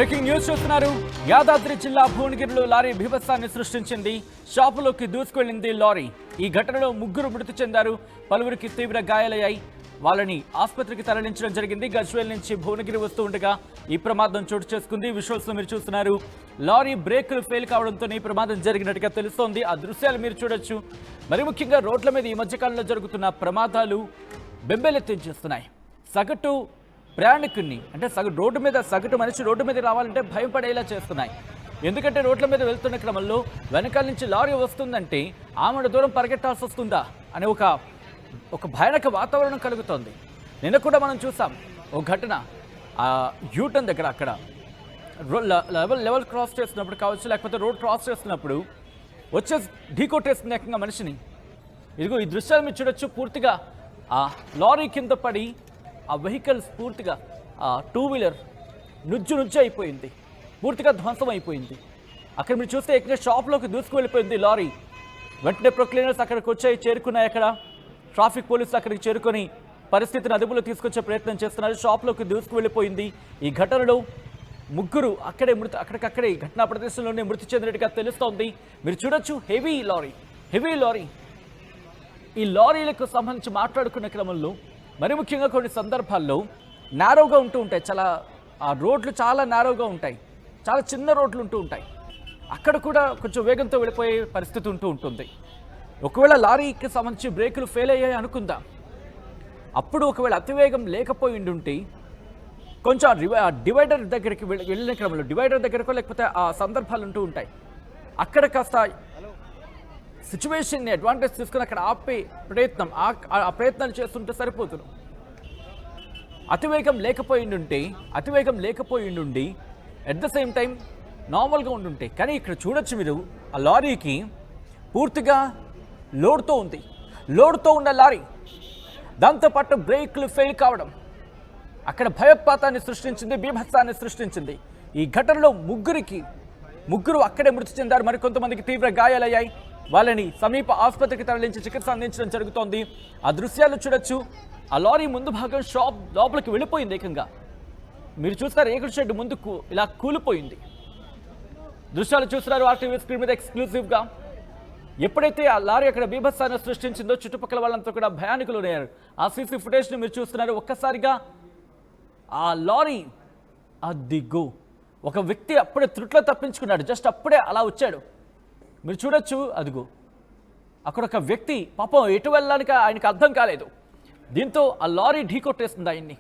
Breaking news చూస్తున్నారు. యాదాద్రి జిల్లా భువనగిరిలో లారీ బీభత్సాన్ని సృష్టించింది. షాపులోకి దూసుకెళ్లింది లారీ. ఈ ఘటనలో ముగ్గురు మృతి చెందారు, పలువురికి తీవ్ర గాయాలయ్యాయి. వాళ్ళని ఆసుపత్రికి తరలించడం జరిగింది. గజ్వేల్ నుంచి భువనగిరి వస్తూ ఉండగా ఈ ప్రమాదం చోటు చేసుకుంది. విజువల్స్ మీరు చూస్తున్నారు. లారీ బ్రేకులు ఫెయిల్ కావడంతో ఈ ప్రమాదం జరిగినట్టుగా తెలుస్తోంది. ఆ దృశ్యాలు మీరు చూడొచ్చు. మరి ముఖ్యంగా రోడ్ల మీద ఈ మధ్యకాలంలో జరుగుతున్న ప్రమాదాలు బెంబేలెత్తించేస్తున్నాయి. సగటు ప్రయాణికుడిని అంటే రోడ్డు మీద సగటు మనిషి రోడ్డు మీద రావాలంటే భయపడేలా చేస్తున్నాయి. ఎందుకంటే రోడ్ల మీద వెళ్తున్న క్రమంలో వెనకాల నుంచి లారీ వస్తుందంటే ఆమెడ దూరం పరిగెట్టాల్సి వస్తుందా అనే ఒక భయానక వాతావరణం కలుగుతోంది. నిన్న కూడా మనం చూసాం ఒక ఘటన. యూటర్న్ దగ్గర అక్కడ లెవెల్ క్రాస్ చేస్తున్నప్పుడు కావచ్చు, లేకపోతే రోడ్ క్రాస్ చేస్తున్నప్పుడు వచ్చేసి ఢీకొట్టేస్తుంది ఏకంగా మనిషిని. ఇదిగో ఈ దృశ్యాలు మీరు చూడొచ్చు. పూర్తిగా ఆ లారీ కింద పడి ఆ వెహికల్స్ పూర్తిగా టూ వీలర్ నుజ్జు అయిపోయింది, పూర్తిగా ధ్వంసం అయిపోయింది. అక్కడ మీరు చూస్తే ఏకంగా షాప్లోకి దూసుకు వెళ్ళిపోయింది లారీ. వెంటనే ప్రొక్లీనర్స్ అక్కడికి చేరుకున్నాయి. అక్కడ ట్రాఫిక్ పోలీసులు అక్కడికి చేరుకొని పరిస్థితిని అదుపులో తీసుకొచ్చే ప్రయత్నం చేస్తున్నారు. షాప్లోకి దూసుకు వెళ్ళిపోయింది. ఈ ఘటనలో ముగ్గురు అక్కడికక్కడే ఘటనా ప్రదేశంలోనే మృతి చెందినట్టుగా తెలుస్తోంది. మీరు చూడొచ్చు హెవీ లారీ. ఈ లారీలకు సంబంధించి మాట్లాడుకున్న క్రమంలో మరి ముఖ్యంగా కొన్ని సందర్భాల్లో నారోగా ఉంటూ ఉంటాయి. రోడ్లు చాలా నారోగా ఉంటాయి, చాలా చిన్న రోడ్లు ఉంటూ ఉంటాయి. అక్కడ కూడా కొంచెం వేగంతో వెళ్ళిపోయే పరిస్థితి ఉంటుంది. ఒకవేళ లారీకి సంబంధించి బ్రేకులు ఫెయిల్ అయ్యాయి అనుకుందాం. అప్పుడు ఒకవేళ అతివేగం లేకపోయి ఉంటే కొంచెం డివైడర్ దగ్గరికి వెళ్ళిన క్రమంలో డివైడర్ దగ్గరకో లేకపోతే ఆ సందర్భాలు ఉంటూ ఉంటాయి. అక్కడ కాస్త సిచ్యువేషన్ని అడ్వాంటేజ్ తీసుకుని అక్కడ ఆపే ప్రయత్నాలు చేస్తుంటే సరిపోతుంది. అతివేగం లేకపోయి ఉండి అట్ ద సేమ్ టైం నార్మల్గా ఉండుంటే. కానీ ఇక్కడ చూడొచ్చు మీరు, ఆ లారీకి పూర్తిగా లోడ్తో ఉన్న లారీ, దాంతోపాటు బ్రేక్లు ఫెయిల్ కావడం అక్కడ భయోత్పాతాన్ని సృష్టించింది, బీభత్సాన్ని సృష్టించింది. ఈ ఘటనలో ముగ్గురు అక్కడే మృతి చెందారు. మరికొంతమందికి తీవ్ర గాయాలయ్యాయి. వాళ్ళని సమీప ఆసుపత్రికి తరలించి చికిత్స అందించడం జరుగుతోంది. ఆ దృశ్యాలు చూడొచ్చు. ఆ లారీ ముందు భాగం షాప్ లోపలికి వెళ్ళిపోయింది. ఏకంగా మీరు చూస్తారు, రేకుల షెడ్ ముందుకు ఇలా కూలిపోయింది. దృశ్యాలు చూస్తున్నారు ఆర్టీవీ స్క్రీన్ మీద ఎక్స్క్లూజివ్గా. ఎప్పుడైతే ఆ లారీ అక్కడ బీభత్సాన్ని సృష్టించిందో చుట్టుపక్కల వాళ్ళంతా కూడా భయానికులు ఉన్నారు. ఆ సీసీ ఫుటేజ్ని మీరు చూస్తున్నారు. ఒక్కసారిగా ఆ లారీ అదిగో ఒక వ్యక్తి అప్పుడే త్రుట్లో తప్పించుకున్నాడు. జస్ట్ అప్పుడే అలా వచ్చాడు. మీరు చూడొచ్చు. అదిగో అక్కడ ఒక వ్యక్తి పాపం ఎటు వెళ్ళడానికి ఆయనకు అర్థం కాలేదు. దీంతో ఆ లారీ ఢీకొట్టేస్తుంది ఆయన్ని.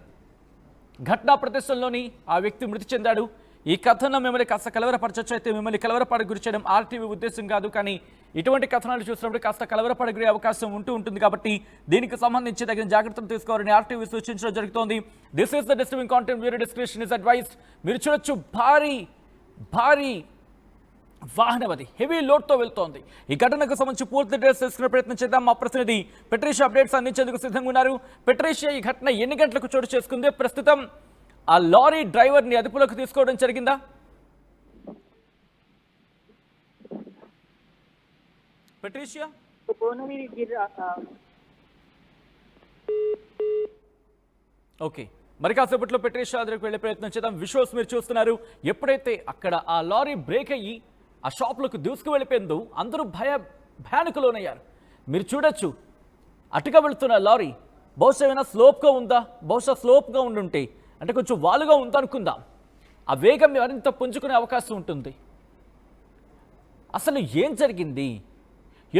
ఘటనా ప్రదేశంలోని ఆ వ్యక్తి మృతి చెందాడు. ఈ కథనం మిమ్మల్ని కాస్త కలవరపరచచ్చు. అయితే మిమ్మల్ని కలవరపడ గురి చేయడం ఆర్టీవీ ఉద్దేశం కాదు. కానీ ఇటువంటి కథనాలు చూసినప్పుడు కాస్త కలవరపడగలిగే అవకాశం ఉంటుంది కాబట్టి దీనికి సంబంధించి తగిన జాగ్రత్తలు తీసుకోవాలని ఆర్టీవీ సూచించడం జరుగుతోంది. This is the disturbing content, viewer description is advised. మీరు చూడొచ్చు, భారీ వాహనం అది హెవీ లోడ్తో వెళ్తోంది. ఈ ఘటనకు సంబంధించి పూర్తి డీటెయిల్స్ తెలుసుకునే ప్రయత్నం చేద్దాం. మా ప్రతినిధి పెట్రీషియా అప్డేట్స్ అందించేందుకు సిద్ధంగా ఉన్నారు. పెట్రీషియా, ఈ ఘటన ఎన్ని గంటలకు చోటు చేసుకుంది? ప్రస్తుతం ఆ లారీ డ్రైవర్ని అదుపులోకి తీసుకోవడం జరిగిందా? పెట్రీషియా, ఓకే, మరి కాసేపట్లో పెట్రీషియా దగ్గరికి వెళ్ళే ప్రయత్నం చేద్దాం. విజువల్స్ మీరు చూస్తున్నారు. ఎప్పుడైతే అక్కడ ఆ లారీ బ్రేక్ అయ్యి ఆ షాప్లోకి దూసుకు వెళ్ళిపోయిందో అందరూ భయానకు లోనయ్యారు. మీరు చూడొచ్చు, అటుగా వెళుతున్న లారీ బహుశా ఏమైనా స్లోప్గా ఉండుంటే, అంటే కొంచెం వాలుగా ఉందనుకుందాం, ఆ వేగం మరింత పుంజుకునే అవకాశం ఉంటుంది. అసలు ఏం జరిగింది?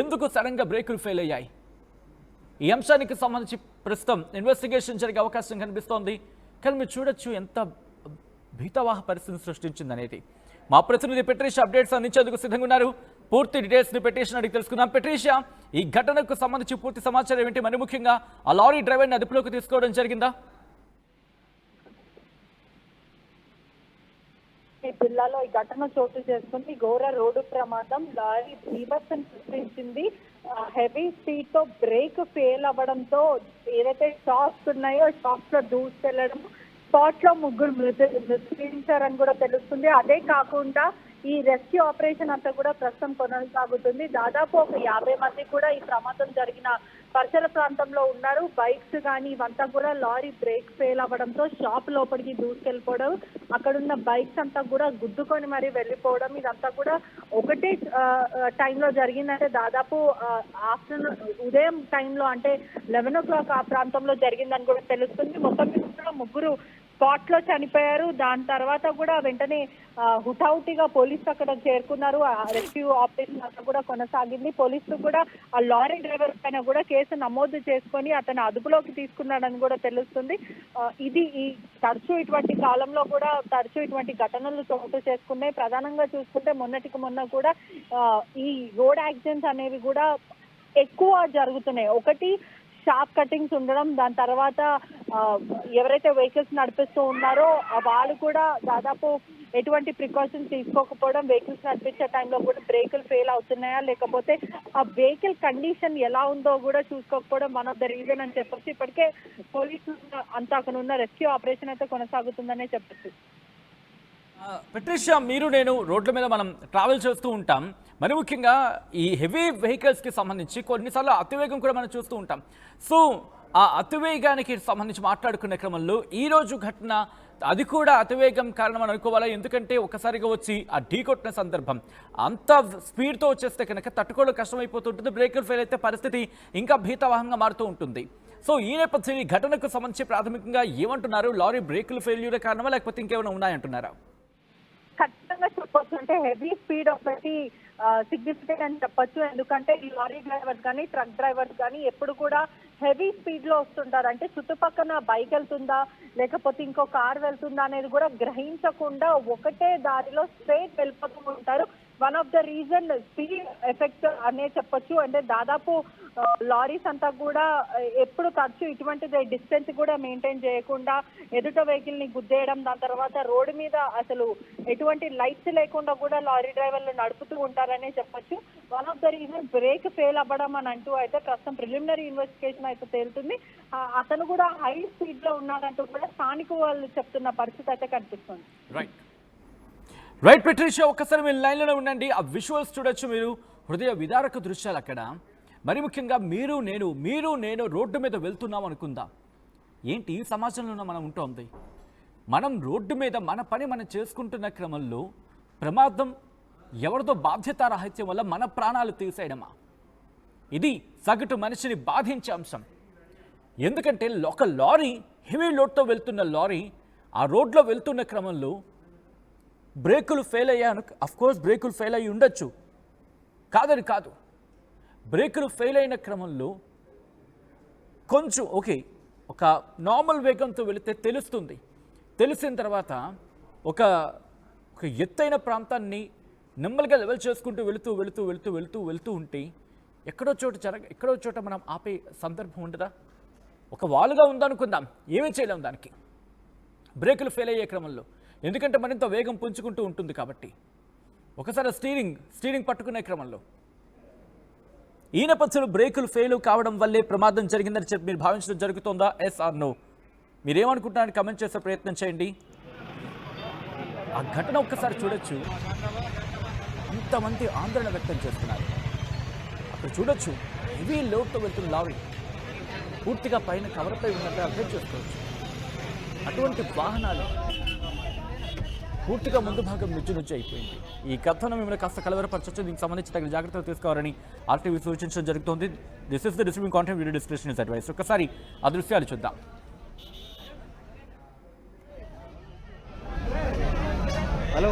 ఎందుకు సడన్గా బ్రేకులు ఫెయిల్ అయ్యాయి? ఈ అంశానికి సంబంధించి ప్రస్తుతం ఇన్వెస్టిగేషన్ జరిగే అవకాశం కనిపిస్తోంది. కానీ మీరు చూడొచ్చు ఎంత భీతవాహ పరిస్థితిని సృష్టించింది అనేది. మా ప్రతినిధి పెట్రీషియా అప్డేట్స్ అందించేందుకు సిద్ధంగా ఉన్నారు. పూర్తి డీటెయిల్స్ని పెట్రీషియా అడిగి తెలుసుకుందాం. పెట్రీషియా, ఈ ఘటనకు సంబంధించి పూర్తి సమాచారం ఏంటి? మరి ముఖ్యంగా ఆ లారీ డ్రైవర్ని అదుపులోకి తీసుకోవడం జరిగిందా? జిల్లాలో ఈ ఘటన చోటు చేసుకుంది. ఘోర రోడ్డు ప్రమాదం, లారీ బీభత్సం సృష్టించింది. హెవీ స్పీడ్ తో బ్రేక్ ఫెయిల్ అవ్వడంతో ఏదైతే షాప్స్ ఉన్నాయో షాప్స్ లో దూసుకెళ్లడం, స్పాట్ లో ముగ్గురు మృతించారని కూడా తెలుస్తుంది. అదే కాకుండా ఈ రెస్క్యూ ఆపరేషన్ అంతా కూడా ప్రస్తుతం కొనసాగుతుంది. దాదాపు ఒక 50 మంది కూడా ఈ ప్రమాదం జరిగిన పరిసర ప్రాంతంలో ఉన్నారు. బైక్స్ కానీ ఇవంతా కూడా లారీ బ్రేక్ ఫెయిల్ అవ్వడంతో షాప్ లోపలికి దూసుకెళ్ళిపోవడం, అక్కడున్న బైక్స్ అంతా కూడా గుద్దుకొని మరీ వెళ్ళిపోవడం, ఇదంతా కూడా ఒకటే టైంలో జరిగిందంటే దాదాపు ఆఫ్టర్నూన్ ఉదయం టైంలో అంటే 11 o'clock ఆ ప్రాంతంలో జరిగిందని కూడా తెలుస్తుంది. మొత్తం మీద కూడా ముగ్గురు స్పాట్ లో చనిపోయారు. దాని తర్వాత కూడా వెంటనే హుటాహుటిగా పోలీసులు అక్కడ చేరుకున్నారు. రెస్క్యూ ఆపరేషన్ అంతా కూడా కొనసాగింది. పోలీసులు కూడా ఆ లారీ డ్రైవర్ పైన కూడా కేసు నమోదు చేసుకొని అతను అదుపులోకి తీసుకున్నాడని కూడా తెలుస్తుంది. ఇది ఈ తరచూ ఇటువంటి కాలంలో కూడా తరచూ ఇటువంటి ఘటనలు చోటు చేసుకున్నాయి. ప్రధానంగా చూసుకుంటే మొన్నటికి మొన్న కూడా ఈ రోడ్ యాక్సిడెంట్స్ అనేవి కూడా ఎక్కువ జరుగుతున్నాయి. ఒకటి షార్ప్ కటింగ్స్ ఉండడం, దాని తర్వాత ఎవరైతే వెహికల్స్ నడిపిస్తూ ఉన్నారో వాళ్ళు కూడా దాదాపు ఎటువంటి ప్రికాషన్స్ తీసుకోకపోవడం, వెహికల్స్ నడిపించే టైంలో కూడా బ్రేకులు ఫెయిల్ అవుతున్నాయా లేకపోతే ఆ వెహికల్ కండిషన్ ఎలా ఉందో కూడా చూసుకోకపోవడం వన్ ఆఫ్ ద రీజన్ అని చెప్పొచ్చు. ఇప్పటికే పోలీసులు అంతా అక్కడ ఉన్న రెస్క్యూ ఆపరేషన్ అయితే కొనసాగుతుందనే చెప్పచ్చు. పెట్రిషియా, మీరు నేను రోడ్ల మీద మనం ట్రావెల్ చేస్తూ ఉంటాం. మరి ముఖ్యంగా ఈ హెవీ వెహికల్స్కి సంబంధించి కొన్నిసార్లు అతివేగం కూడా మనం చూస్తూ ఉంటాం. సో ఆ అతివేగానికి సంబంధించి మాట్లాడుకునే క్రమంలో ఈరోజు ఘటన అది కూడా అతివేగం కారణం అని అనుకోవాలా? ఎందుకంటే ఒకసారిగా వచ్చి ఆ ఢీ కొట్టిన సందర్భం అంత స్పీడ్తో వచ్చేస్తే కనుక తట్టుకోవడం కష్టమైపోతుంటుంది. బ్రేకులు ఫెయిల్ అయితే పరిస్థితి ఇంకా భీతావహంగా మారుతూ ఉంటుంది. సో ఈ నేపథ్యంలో ఈ ఘటనకు సంబంధించి ప్రాథమికంగా ఏమంటున్నారు? లారీ బ్రేకులు ఫెయిల్యూర్ కారణమా లేకపోతే ఇంకేమైనా ఉన్నాయంటున్నారా? ఖచ్చితంగా చెప్పొచ్చు. అంటే హెవీ స్పీడ్ ఒకటి సిగ్నిఫికెంట్ అని చెప్పొచ్చు. ఎందుకంటే ఈ లారీ డ్రైవర్స్ కానీ ట్రక్ డ్రైవర్స్ కానీ ఎప్పుడు కూడా హెవీ స్పీడ్ లో వస్తుంటారు. అంటే చుట్టుపక్కన బైక్ వెళ్తుందా లేకపోతే ఇంకో కార్ వెళ్తుందా అనేది కూడా గ్రహించకుండా ఒకటే దారిలో స్ట్రైట్ వెళ్ళిపోతూ ఉంటారు. One of the reason speed effect అనే చెప్పొచ్చు. అంటే దాదాపు లారీస్ అంతా కూడా ఎప్పుడు ఖర్చు ఇటువంటి డిస్టెన్స్ కూడా మెయింటైన్ చేయకుండా ఎదుట వెహికల్ ని గుద్దేయడం, దాని తర్వాత రోడ్డు మీద అసలు ఎటువంటి లైట్స్ లేకుండా కూడా లారీ డ్రైవర్లు నడుపుతూ ఉంటారనే చెప్పొచ్చు. One of the reason brake fail అవ్వడం అని అంటూ అయితే ప్రస్తుతం ప్రిలిమినరీ ఇన్వెస్టిగేషన్ అయితే తేలుతుంది. అతను కూడా హై స్పీడ్ లో ఉన్నాడంటూ కూడా స్థానిక వాళ్ళు చెప్తున్న పరిస్థితి అయితే కనిపిస్తుంది. రైట్ పెట్రిషియా, ఒక్కసారి మీరు లైన్లోనే ఉండండి. ఆ విజువల్స్ చూడొచ్చు మీరు, హృదయ విదారక దృశ్యాలు అక్కడ. మరి ముఖ్యంగా మీరు నేను రోడ్డు మీద వెళ్తున్నాం అనుకుందాం. ఏంటి ఈ సమాజంలో మనం ఉంటుంది? మనం రోడ్డు మీద మన పని మనం చేసుకుంటున్న క్రమంలో ప్రమాదం ఎవరిదో బాధ్యతారాహిత్యం వల్ల మన ప్రాణాలు తీసేయడమా? ఇది సగటు మనిషిని బాధించే అంశం. ఎందుకంటే ఒక లారీ, హెవీ లోడ్తో వెళ్తున్న లారీ ఆ రోడ్లో వెళ్తున్న క్రమంలో బ్రేకులు ఫెయిల్ అయ్యాను. అఫ్కోర్స్ బ్రేకులు ఫెయిల్ అయ్యి ఉండొచ్చు, కాదని కాదు. బ్రేకులు ఫెయిల్ అయిన క్రమంలో కొంచెం ఒక నార్మల్ వేగంతో వెళితే తెలుస్తుంది. తెలిసిన తర్వాత ఒక ఎత్తైన ప్రాంతాన్ని నెమ్మదిగా లెవెల్ చేసుకుంటూ వెళుతూ ఉంటే ఎక్కడో చోట మనం ఆపే సందర్భం ఉండదా? ఒక వాలుగా ఉందనుకుందాం, ఏమీ చేయలేం దానికి బ్రేకులు ఫెయిల్ అయ్యే క్రమంలో. ఎందుకంటే మరింత వేగం పుంజుకుంటూ ఉంటుంది కాబట్టి. ఒకసారి స్టీరింగ్ పట్టుకునే క్రమంలో ఈ నేపథ్యంలో బ్రేకులు ఫెయిల్ కావడం వల్లే ప్రమాదం జరిగిందని చెప్పి మీరు భావించడం జరుగుతుందా? Yes or no? మీరేమనుకుంటున్నారని కమెంట్ చేసే ప్రయత్నం చేయండి. ఆ ఘటన ఒక్కసారి చూడొచ్చు, ఇంతమంది ఆందోళన వ్యక్తం చేస్తున్నారు. అక్కడ చూడొచ్చు, హెవీ లోడ్తో వెళ్తున్న లారీ పూర్తిగా పైన కవర్పై ఉన్నట్టు అర్థం చేసుకోవచ్చు. అటువంటి వాహనాలు పూర్తిగా ముందు భాగం నుజ్జు అయిపోయింది. ఈ కథనం మిమ్మల్ని కాస్త కలవరపరచవచ్చు. దీనికి సంబంధించి తగిన జాగ్రత్తలు తీసుకోవాలని ఆర్టీవీ సూచించడం జరుగుతోంది. This is the distributing content video description is advice. ఒకసారి ఆ దృశ్యాలు చూద్దాం. హలో